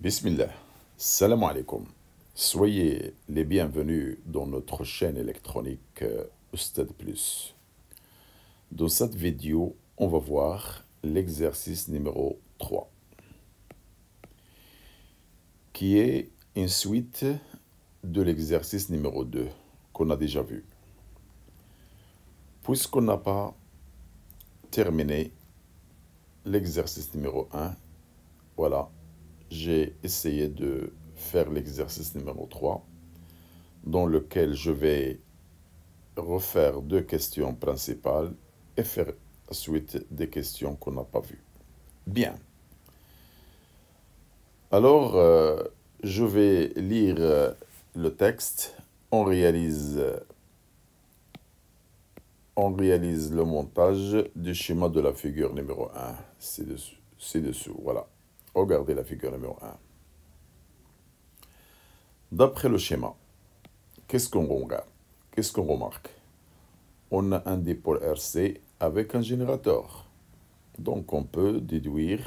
Bismillah, salam alaikum. Soyez les bienvenus dans notre chaîne électronique Oustad Plus. Dans cette vidéo, on va voir l'exercice numéro 3, qui est une suite de l'exercice numéro 2 qu'on a déjà vu. Puisqu'on n'a pas terminé l'exercice numéro 1, voilà, j'ai essayé de faire l'exercice numéro 3, dans lequel je vais refaire 2 questions principales et faire ensuite des questions qu'on n'a pas vues. Bien. Alors, je vais lire le texte. On réalise le montage du schéma de la figure numéro 1. C'est dessous, voilà. Regardez la figure numéro 1. D'après le schéma, qu'est-ce qu'on regarde? Qu'est-ce qu'on remarque? On a un dipôle RC avec un générateur. Donc on peut déduire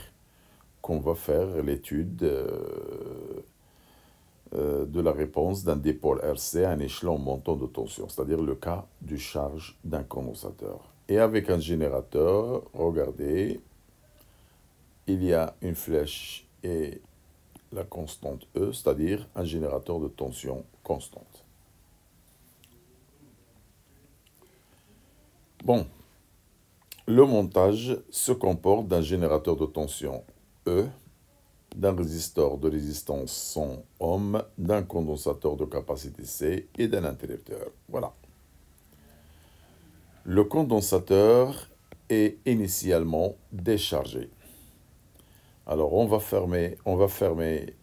qu'on va faire l'étude de la réponse d'un dipôle RC à un échelon montant de tension, c'est-à-dire le cas du charge d'un condensateur. Et avec un générateur, regardez, il y a une flèche et la constante E, c'est-à-dire un générateur de tension constante. Bon, le montage se comporte d'un générateur de tension E, d'un résisteur de résistance 100 ohms, d'un condensateur de capacité C et d'un interrupteur. Voilà. Le condensateur est initialement déchargé. Alors on va fermer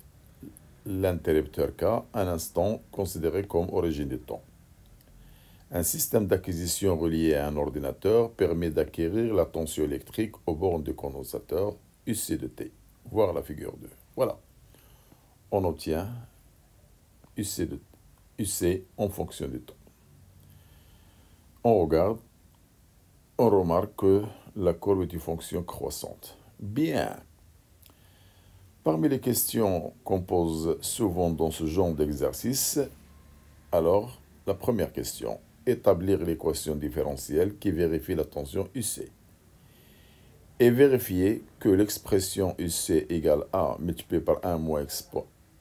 l'interrupteur K un instant considéré comme origine du temps. Un système d'acquisition relié à un ordinateur permet d'acquérir la tension électrique aux bornes du condensateur UC de T. Voir la figure 2. Voilà. On obtient UC en fonction du temps. On regarde, on remarque que la courbe est une fonction croissante. Bien. Parmi les questions qu'on pose souvent dans ce genre d'exercice, alors, la première question, établir l'équation différentielle qui vérifie la tension UC. Et vérifier que l'expression UC égale A multiplié par 1 moins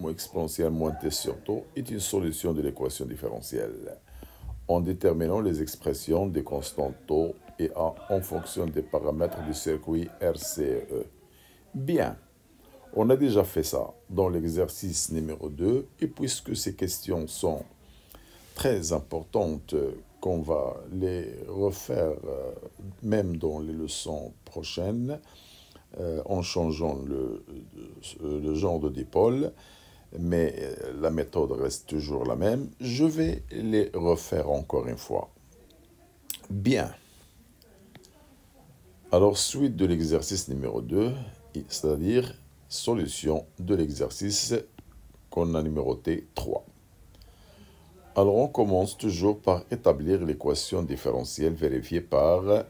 exponentielle moins T sur taux est une solution de l'équation différentielle, en déterminant les expressions des constantes taux et A en fonction des paramètres du circuit RCE. Bien. On a déjà fait ça dans l'exercice numéro 2, et puisque ces questions sont très importantes, qu'on va les refaire même dans les leçons prochaines, en changeant le genre de dipôle, mais la méthode reste toujours la même, je vais les refaire encore une fois. Bien. Alors, suite de l'exercice numéro 2, c'est-à-dire solution de l'exercice qu'on a numéroté 3. Alors on commence toujours par établir l'équation différentielle vérifiée par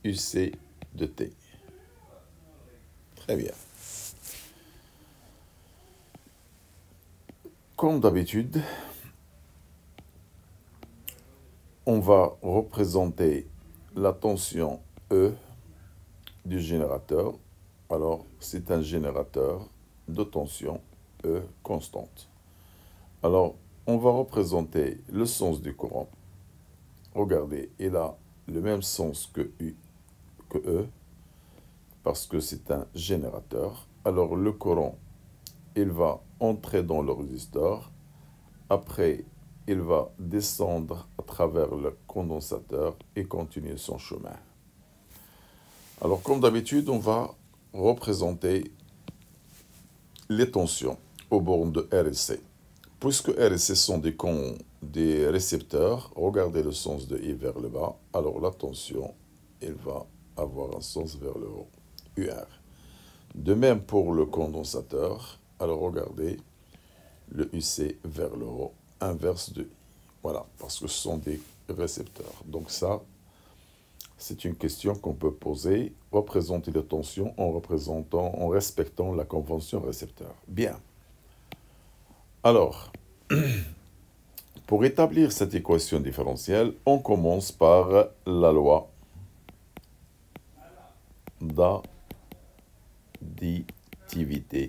UC de T. Très bien. Comme d'habitude, on va représenter la tension E du générateur. Alors, c'est un générateur de tension E constante. Alors, on va représenter le sens du courant. Regardez, il a le même sens que E, parce que c'est un générateur. Alors, le courant, il va entrer dans le résisteur. Après, il va descendre à travers le condensateur et continuer son chemin. Alors, comme d'habitude, on va représenter les tensions aux bornes de R et C. Puisque R et C sont des récepteurs, regardez le sens de I vers le bas, alors la tension, elle va avoir un sens vers le haut, UR. De même pour le condensateur, alors regardez le UC vers le haut, inverse de I. Voilà, parce que ce sont des récepteurs. Donc ça, c'est une question qu'on peut poser, représenter la tension en respectant la convention récepteur. Bien. Alors, pour établir cette équation différentielle, on commence par la loi d'additivité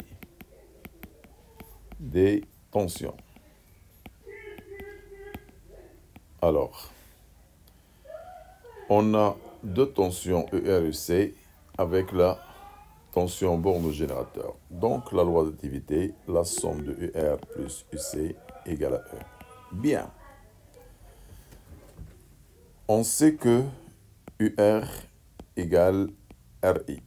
des tensions. Alors, on a deux tensions ER et UC avec la tension borne au générateur. Donc, la loi d'additivité, la somme de ER plus UC égale à E. Bien. On sait que UR égale RI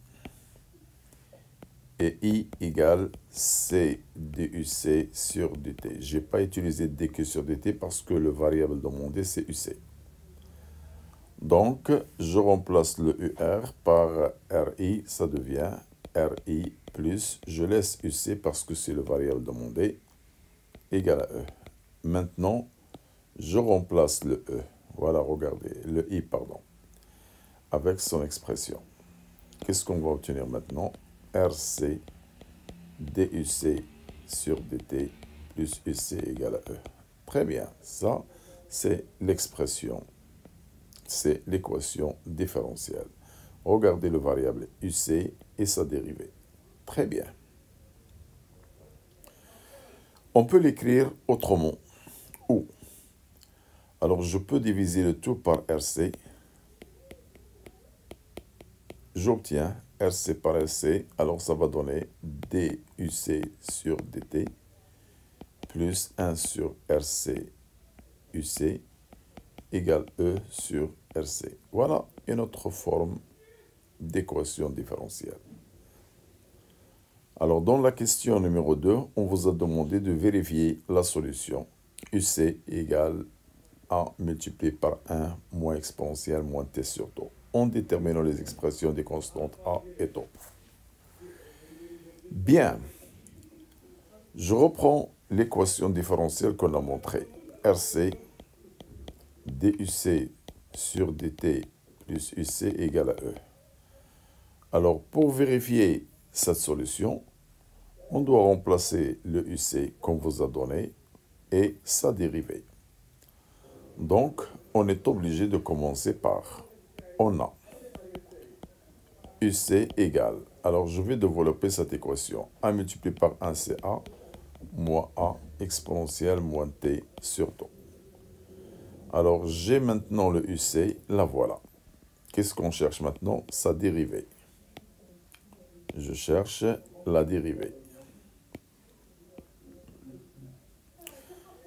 et I égale C DUC sur DT. Je n'ai pas utilisé DQ sur DT parce que le variable demandé, c'est UC. Donc, je remplace le UR par RI, ça devient RI plus, je laisse UC parce que c'est le variable demandé, égal à E. Maintenant, je remplace le E. Voilà, regardez, le I, pardon, avec son expression. Qu'est-ce qu'on va obtenir maintenant? RC DUC sur DT plus UC égale à E. Très bien, ça, c'est l'expression. C'est l'équation différentielle. Regardez le variable UC et sa dérivée. Très bien. On peut l'écrire autrement. Ou, alors je peux diviser le tout par RC. J'obtiens RC par RC, alors ça va donner DUC sur DT plus 1 sur RC UC égale E sur RC. Voilà une autre forme d'équation différentielle. Alors, dans la question numéro 2, on vous a demandé de vérifier la solution. UC égale A multiplié par 1 moins exponentielle moins T sur tau, en déterminant les expressions des constantes A et tau. Bien, je reprends l'équation différentielle qu'on a montrée. RC DUC sur DT plus UC égale à E. Alors, pour vérifier cette solution, on doit remplacer le UC qu'on vous a donné et sa dérivée. Donc, on est obligé de commencer par, on a UC égale, alors je vais développer cette équation. A multiplié par 1, c'est A, moins A exponentielle moins T sur tau. Alors, j'ai maintenant le UC, la voilà. Qu'est-ce qu'on cherche maintenant? Sa dérivée. Je cherche la dérivée.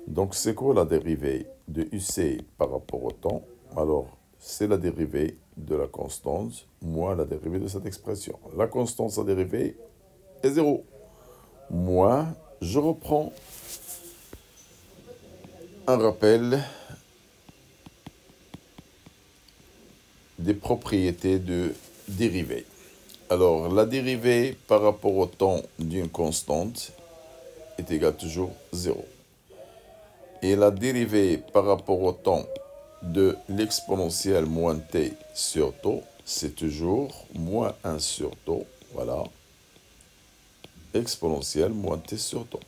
Donc, c'est quoi la dérivée de UC par rapport au temps? Alors, c'est la dérivée de la constante moins la dérivée de cette expression. La constante, sa dérivée est 0. Moins, je reprends un rappel des propriétés de dérivée. Alors, la dérivée par rapport au temps d'une constante est égale toujours 0. Et la dérivée par rapport au temps de l'exponentielle moins t sur tau, c'est toujours moins 1 sur tau, voilà, exponentielle moins t sur tau.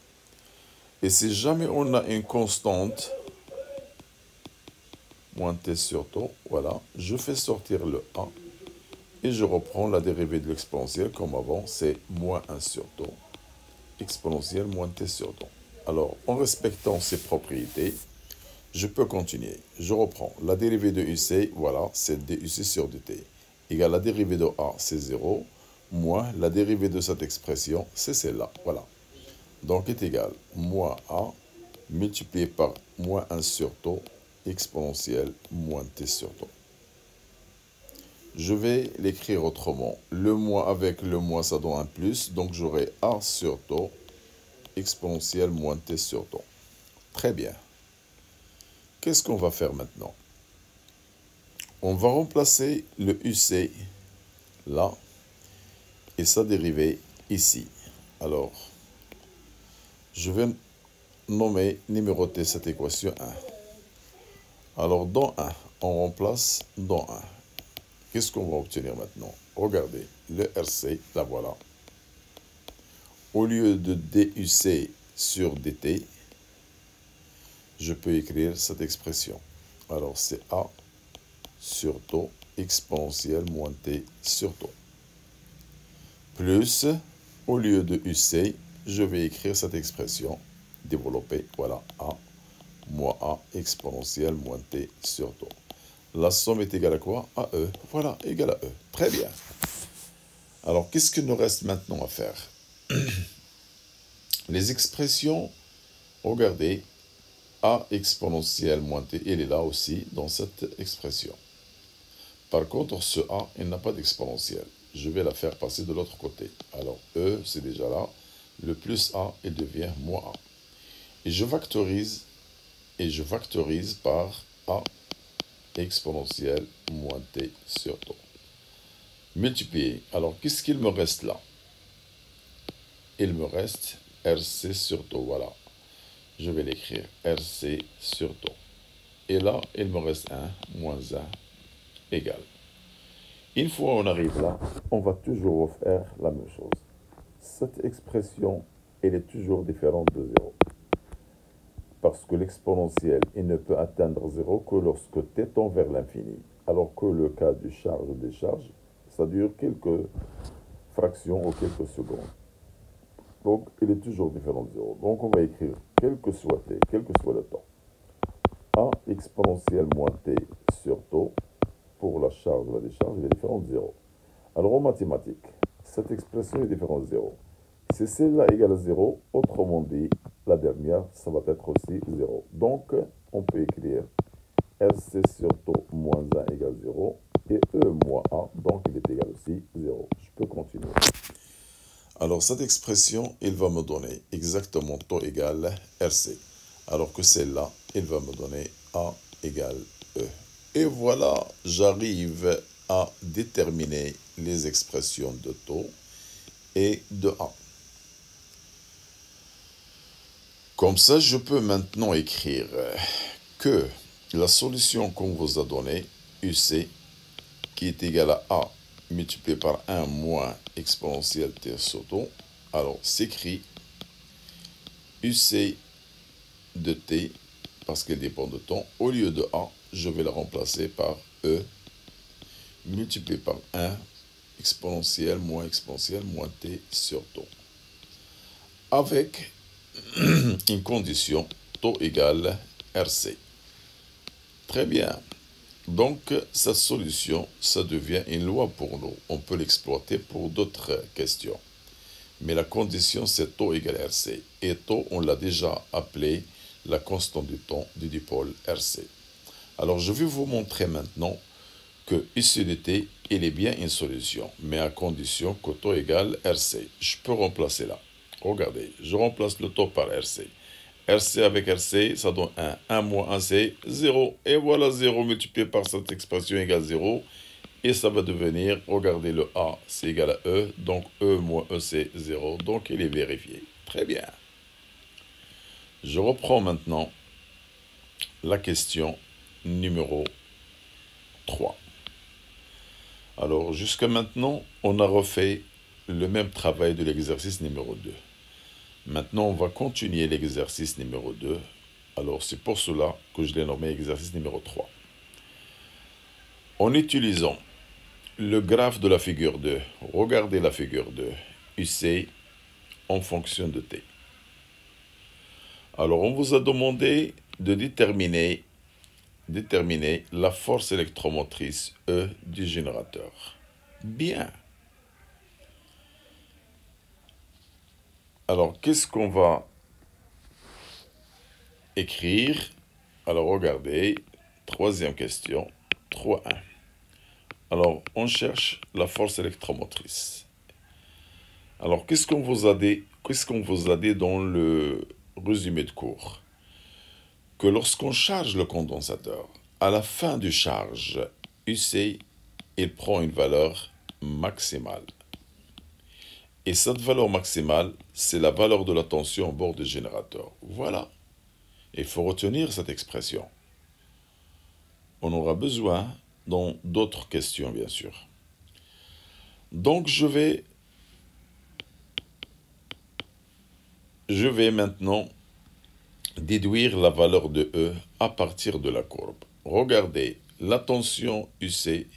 Et si jamais on a une constante, moins t sur tau, voilà, je fais sortir le a, et je reprends la dérivée de l'exponentielle comme avant, c'est moins 1 sur tau, exponentielle moins t sur tau. Alors, en respectant ces propriétés, je peux continuer. Je reprends la dérivée de UC, voilà, c'est duc sur dt, égale la dérivée de A, c'est 0, moins la dérivée de cette expression, c'est celle-là, voilà. Donc, est égal moins A multiplié par moins 1 sur tau, exponentielle moins t sur tau. Je vais l'écrire autrement. Le moins avec le moins, ça donne un plus, donc j'aurai A sur tau, exponentielle moins t sur tau. Très bien. Qu'est-ce qu'on va faire maintenant? On va remplacer le UC là et sa dérivée ici. Alors, je vais numéroter cette équation 1. Alors, dans 1, on remplace dans 1. Qu'est-ce qu'on va obtenir maintenant? Regardez, le RC, la voilà. Au lieu de DUC sur DT, je peux écrire cette expression. Alors, c'est A sur taux exponentielle moins T sur taux. Plus, au lieu de UC, je vais écrire cette expression développée. Voilà, A moins A exponentielle moins T sur taux. La somme est égale à quoi? À E. Voilà, égale à E. Très bien. Alors, qu'est-ce qu'il nous reste maintenant à faire? Les expressions, regardez, A exponentielle moins T, il est là aussi dans cette expression. Par contre, ce A, il n'a pas d'exponentielle. Je vais la faire passer de l'autre côté. Alors, E, c'est déjà là. Le plus A, il devient moins A. Et je factorise par A exponentielle moins T sur taux. Multiplier. Alors, qu'est-ce qu'il me reste là? Il me reste RC sur taux. Voilà. Je vais l'écrire. RC sur taux. Et là, il me reste 1 moins 1 égale. Une fois on arrive là, on va toujours faire la même chose. Cette expression, elle est toujours différente de 0. Parce que l'exponentielle, il ne peut atteindre 0 que lorsque t tend vers l'infini. Alors que le cas du charge-décharge, ça dure quelques fractions ou quelques secondes. Donc, il est toujours différent de 0. Donc, on va écrire, quel que soit t, quel que soit le temps, A exponentielle moins t sur taux, pour la charge ou la décharge, il est différent de 0. Alors, en mathématiques, cette expression est différente de 0. Si celle-là égale à 0, autrement dit, la dernière, ça va être aussi 0. Donc, on peut écrire RC sur taux moins 1 égale 0 et E moins A, donc il est égal aussi 0. Je peux continuer. Alors, cette expression, il va me donner exactement taux égale RC. Alors que celle-là, il va me donner A égale E. Et voilà, j'arrive à déterminer les expressions de taux et de A. Comme ça, je peux maintenant écrire que la solution qu'on vous a donnée, UC, qui est égale à A multiplié par 1 moins exponentielle T sur taux, alors s'écrit UC de T, parce qu'elle dépend de temps, au lieu de A, je vais la remplacer par E multiplié par 1 exponentielle moins T sur taux. Avec une condition taux égale RC. Très bien. Donc, cette solution, ça devient une loi pour nous. On peut l'exploiter pour d'autres questions. Mais la condition, c'est taux égale RC. Et taux, on l'a déjà appelé la constante du temps du dipôle RC. Alors, je vais vous montrer maintenant que ici de T, il est bien une solution, mais à condition que taux égale RC. Je peux remplacer là. Regardez, je remplace le taux par RC. RC avec RC, ça donne 1. 1 moins 1, c'est 0. Et voilà 0 multiplié par cette expression égale 0. Et ça va devenir, regardez, le A, c'est égal à E. Donc E moins E, c'est 0. Donc il est vérifié. Très bien. Je reprends maintenant la question numéro 3. Alors, jusqu'à maintenant, on a refait le même travail de l'exercice numéro 2. Maintenant, on va continuer l'exercice numéro 2. Alors, c'est pour cela que je l'ai nommé exercice numéro 3. En utilisant le graphe de la figure 2, regardez la figure 2, UC en fonction de T. Alors, on vous a demandé de déterminer la force électromotrice E du générateur. Bien. Alors, qu'est-ce qu'on va écrire? Alors, regardez, troisième question, 3.1. Alors, on cherche la force électromotrice. Alors, qu'est-ce qu'on vous a dit dans le résumé de cours? Que lorsqu'on charge le condensateur, à la fin du charge, UC, il prend une valeur maximale. Et cette valeur maximale, c'est la valeur de la tension au bord du générateur. Voilà. Il faut retenir cette expression. On aura besoin dans d'autres questions, bien sûr. Donc, je vais maintenant déduire la valeur de E à partir de la courbe. Regardez, la tension UC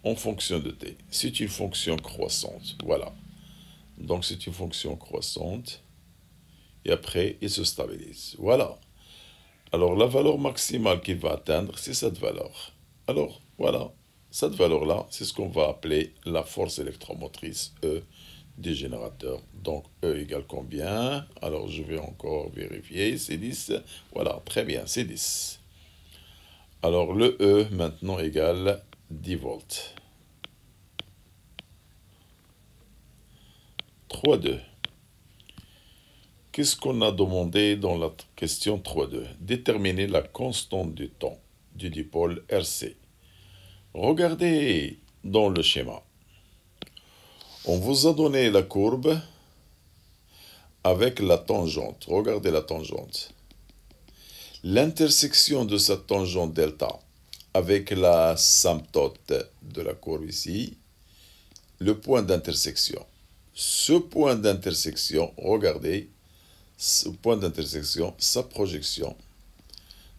en fonction de T. C'est une fonction croissante, voilà. Donc c'est une fonction croissante. Et après, il se stabilise. Voilà. Alors la valeur maximale qu'il va atteindre, c'est cette valeur. Alors voilà, cette valeur-là, c'est ce qu'on va appeler la force électromotrice E du générateur. Donc E égale combien? Alors je vais encore vérifier, c'est 10. Voilà, très bien, c'est 10. Alors le E maintenant égale 10 volts. 3,2. Qu'est-ce qu'on a demandé dans la question 3.2? Déterminer la constante du temps du dipôle RC. Regardez dans le schéma. On vous a donné la courbe avec la tangente. Regardez la tangente. L'intersection de cette tangente delta avec la symptote de la courbe ici, le point d'intersection. Ce point d'intersection, regardez, ce point d'intersection, sa projection.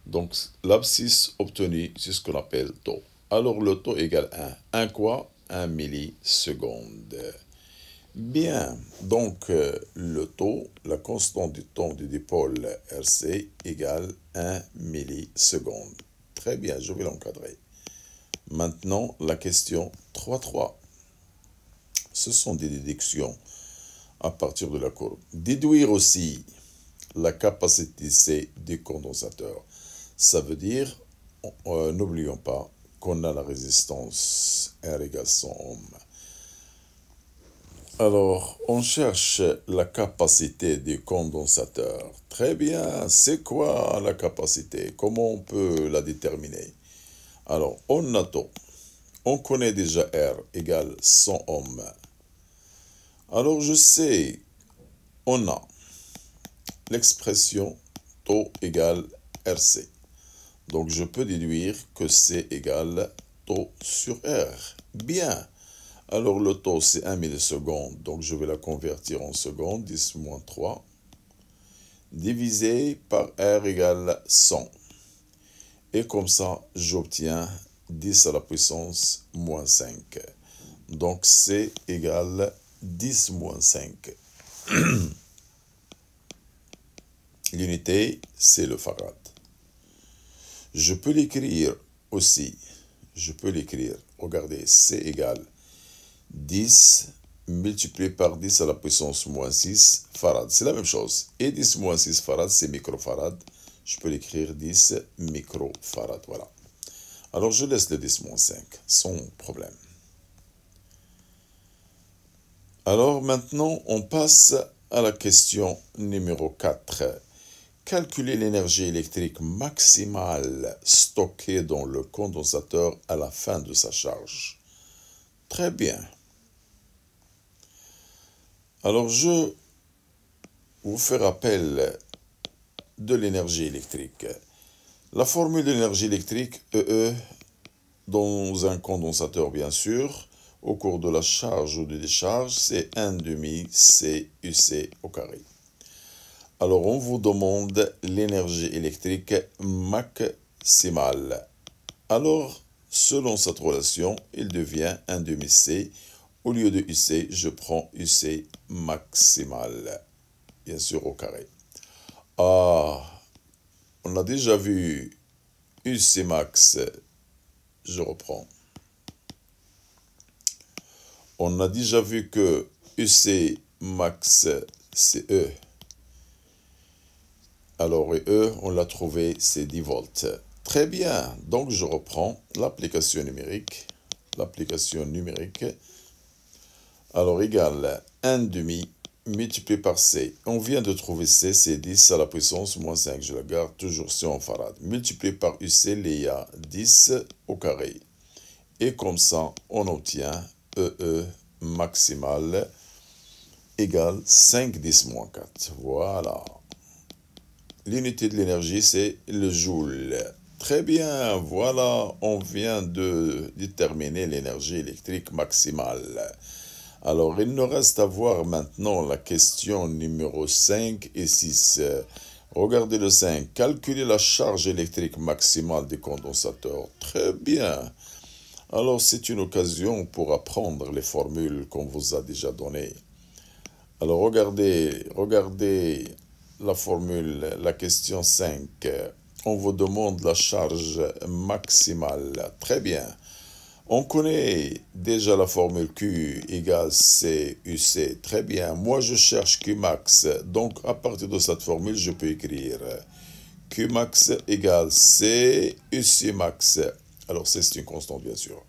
Donc, l'abscisse obtenue, c'est ce qu'on appelle taux. Alors, le taux égale 1. 1 quoi? 1 milliseconde. Bien, donc le taux, la constante du temps du dipôle RC égale 1 milliseconde. Très bien, je vais l'encadrer. Maintenant, la question 3.3. Ce sont des déductions à partir de la courbe. Déduire aussi la capacité C du condensateur. Ça veut dire, n'oublions pas qu'on a la résistance R égale 100 ohms. Alors, on cherche la capacité du condensateur. Très bien, c'est quoi la capacité? Comment on peut la déterminer? Alors, on a taux. On connaît déjà R égale 100 ohms. Alors, je sais, on a l'expression taux égale RC. Donc, je peux déduire que C égale taux sur R. Bien. Alors, le taux, c'est 1 milliseconde. Donc, je vais la convertir en secondes. 10 moins 3. Divisé par R égale 100. Et comme ça, j'obtiens 10 à la puissance moins 5. Donc, C égale 10 moins 5. L'unité, c'est le farad. Je peux l'écrire aussi. Je peux l'écrire. Regardez, C égale 10 multiplié par 10 à la puissance moins 6 farad. C'est la même chose. Et 10 moins 6 farad, c'est microfarad. Je peux l'écrire 10 microfarad. Voilà. Alors, je laisse le 10 moins 5, sans problème. Alors, maintenant, on passe à la question numéro 4. Calculer l'énergie électrique maximale stockée dans le condensateur à la fin de sa charge. Très bien. Alors, je vous fais rappel de l'énergie électrique. La formule de l'énergie électrique, EE, dans un condensateur, bien sûr, au cours de la charge ou de décharge, c'est 1,5 CUC au carré. Alors, on vous demande l'énergie électrique maximale. Alors, selon cette relation, il devient 1,5 C. Au lieu de UC, je prends UC maximal, bien sûr au carré. Ah, on a déjà vu UC max, je reprends. On a déjà vu que UC max, c'est E. Alors, E, on l'a trouvé, c'est 10 volts. Très bien, donc je reprends l'application numérique. L'application numérique, alors, égale 1,5 multiplié par C. On vient de trouver C, c'est 10 à la puissance moins 5. Je la garde toujours C en farad. Multiplié par UC, il y a 10 au carré. Et comme ça, on obtient EE maximal égale 5 10 moins 4. Voilà. L'unité de l'énergie, c'est le joule. Très bien, voilà, on vient de déterminer l'énergie électrique maximale. Alors, il nous reste à voir maintenant la question numéro 5 et 6. Regardez le 5. Calculer la charge électrique maximale des condensateurs. Très bien. Alors, c'est une occasion pour apprendre les formules qu'on vous a déjà données. Alors, regardez la formule, la question 5. On vous demande la charge maximale. Très bien. On connaît déjà la formule Q égale C UC. Très bien. Moi, je cherche Q max. Donc, à partir de cette formule, je peux écrire Q max égale C UC max. Alors, c'est une constante, bien sûr.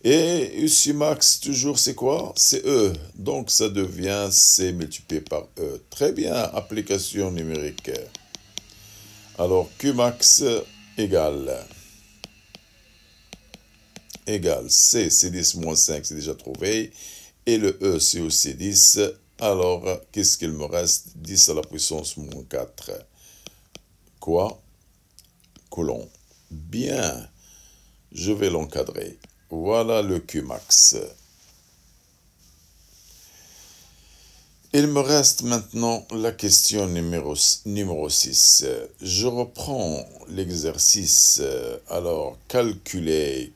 Et UC max, toujours, c'est quoi? C'est E. Donc, ça devient C multiplié par E. Très bien. Application numérique. Alors, Q max égale C, c'est 10 moins 5, c'est déjà trouvé. Et le E, c'est aussi 10. Alors, qu'est-ce qu'il me reste? 10 à la puissance moins 4. Quoi? Coulomb. Bien. Je vais l'encadrer. Voilà le Q max. Il me reste maintenant la question numéro 6. Je reprends l'exercice. Alors, calculer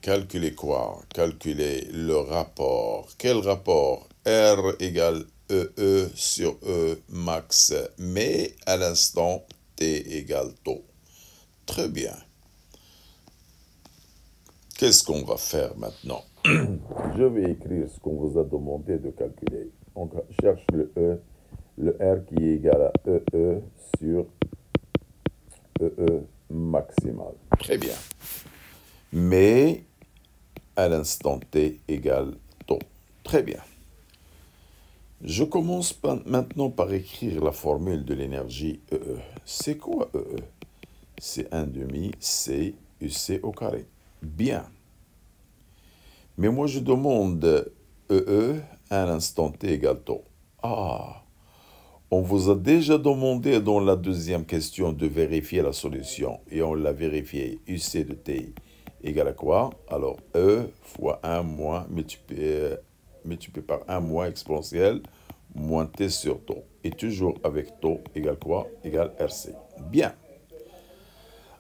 quoi? Calculer le rapport. Quel rapport? R égale EE sur E max, mais à l'instant T égale taux. Très bien. Qu'est-ce qu'on va faire maintenant? Je vais écrire ce qu'on vous a demandé de calculer. On cherche le E, le R qui est égal à EE sur EE maximal. Très bien. Mais à l'instant T égale taux. Très bien. Je commence maintenant par écrire la formule de l'énergie EE. C'est quoi EE? C'est 1 demi C UC au carré. Bien. Mais moi, je demande EE à l'instant T égale taux. Ah, on vous a déjà demandé dans la deuxième question de vérifier la solution. Et on l'a vérifié. UC de T égale à quoi? Alors, E fois 1 moins multiplié par 1 moins exponentielle moins T sur taux. Et toujours avec taux égale quoi? Égale RC. Bien.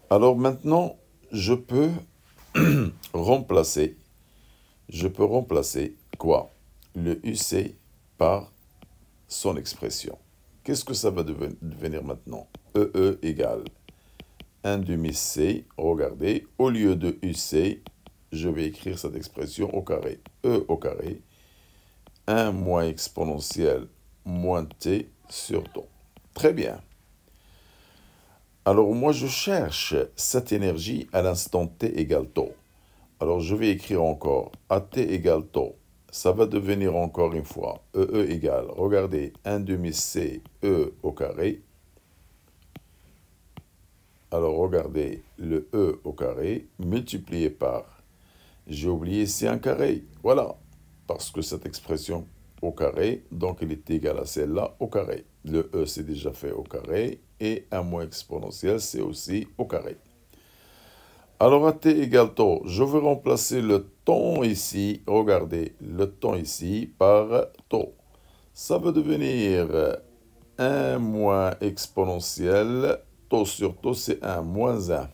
Alors maintenant, je peux remplacer quoi? Le UC par son expression. Qu'est-ce que ça va devenir maintenant? EE égale 1 demi C. Regardez, au lieu de UC, je vais écrire cette expression au carré. E au carré, 1 moins exponentielle moins T sur taux. Très bien. Alors moi, je cherche cette énergie à l'instant T égale taux. Alors, je vais écrire encore AT égale taux. Ça va devenir encore une fois EE égale, regardez, 1 demi C E au carré. Alors, regardez, le E au carré multiplié par, j'ai oublié, c'est un carré. Voilà, parce que cette expression au carré, donc elle est égale à celle-là au carré. Le E, c'est déjà fait au carré, et 1 moins exponentiel, c'est aussi au carré. Alors, à t égale taux, je vais remplacer le temps ici, regardez, le temps ici par taux. Ça va devenir 1 moins exponentiel, taux sur taux, c'est 1 moins 1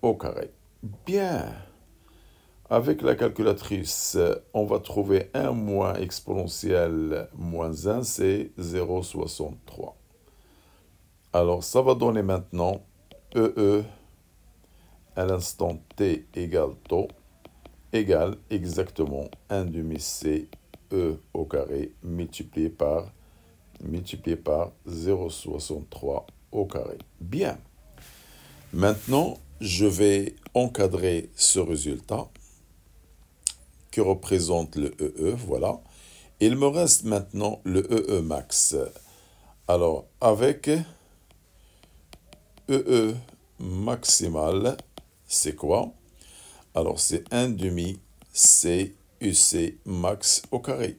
au carré. Bien. Avec la calculatrice, on va trouver 1 moins exponentiel moins 1, c'est 0,63. Alors, ça va donner maintenant EE à l'instant t égale taux égale exactement 1 demi C E au carré multiplié par 0,63 au carré. Bien. Maintenant, je vais encadrer ce résultat qui représente le EE, voilà. Il me reste maintenant le EE max. Alors, avec EE maximal, c'est quoi? Alors, c'est 1 demi C UC max au carré.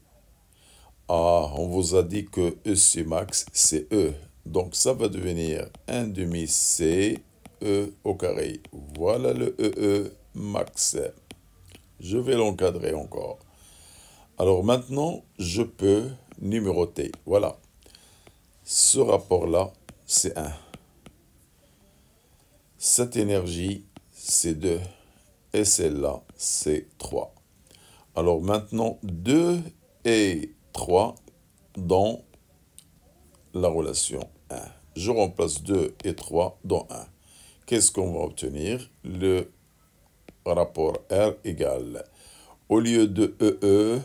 Ah, on vous a dit que EC max, c'est E. Donc, ça va devenir 1 demi C E au carré. Voilà le EE max. Je vais l'encadrer encore. Alors maintenant, je peux numéroter. Voilà. Ce rapport-là, c'est 1. Cette énergie, c'est 2. Et celle-là, c'est 3. Alors maintenant, 2 et 3 dans la relation 1. Je remplace 2 et 3 dans 1. Qu'est-ce qu'on va obtenir? Le rapport R égale, au lieu de EE,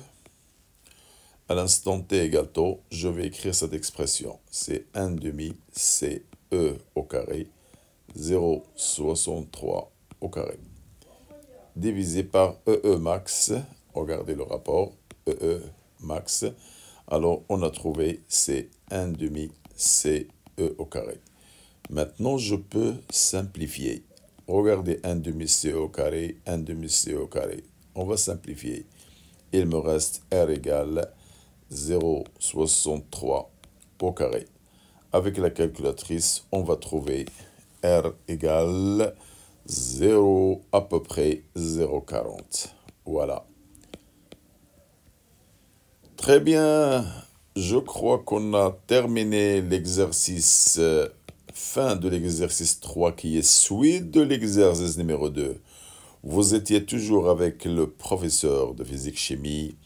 à l'instant t égale tau, je vais écrire cette expression. C'est 1 demi CE au carré, 0,63 au carré, divisé par EE max. Regardez le rapport, EE max. Alors, on a trouvé, c'est 1 demi CE au carré. Maintenant, je peux simplifier. Regardez 1 demi CE au carré, 1 demi CE au carré. On va simplifier. Il me reste R égale 0,63 au carré. Avec la calculatrice, on va trouver R égale 0, à peu près 0,40. Voilà. Très bien. Je crois qu'on a terminé l'exercice, fin de l'exercice 3 qui est suite de l'exercice numéro 2. Vous étiez toujours avec le professeur de physique-chimie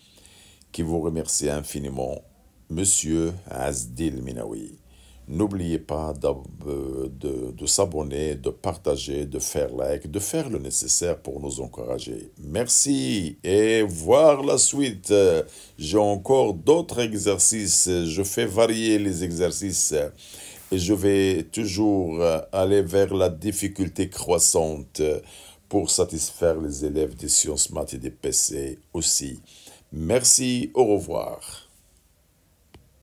qui vous remercie infiniment, Monsieur Azdil Minawi. N'oubliez pas de s'abonner, de partager, de faire like, de faire le nécessaire pour nous encourager. Merci et voir la suite. J'ai encore d'autres exercices. Je fais varier les exercices et je vais toujours aller vers la difficulté croissante pour satisfaire les élèves des sciences maths et des PC aussi. Merci, au revoir.